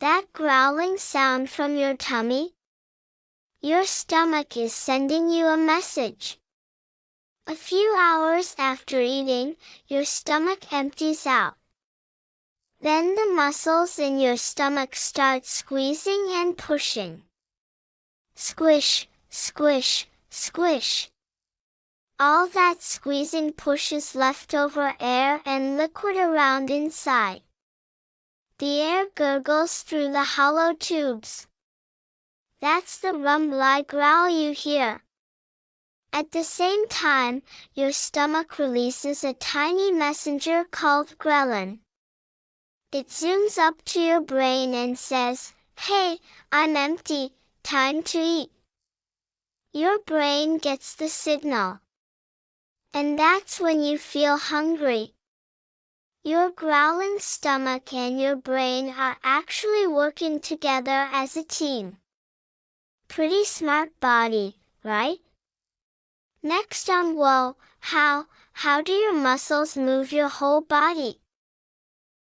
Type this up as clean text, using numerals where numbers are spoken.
that growling sound from your tummy? Your stomach is sending you a message. A few hours after eating, your stomach empties out. Then the muscles in your stomach start squeezing and pushing. Squish, squish, squish. All that squeezing pushes leftover air and liquid around inside. The air gurgles through the hollow tubes. That's the rumbly growl you hear. At the same time, your stomach releases a tiny messenger called ghrelin. It zooms up to your brain and says, "Hey, I'm empty, time to eat." Your brain gets the signal. And that's when you feel hungry. Your growling stomach and your brain are actually working together as a team. Pretty smart body, right? Next on Whoa, how do your muscles move your whole body?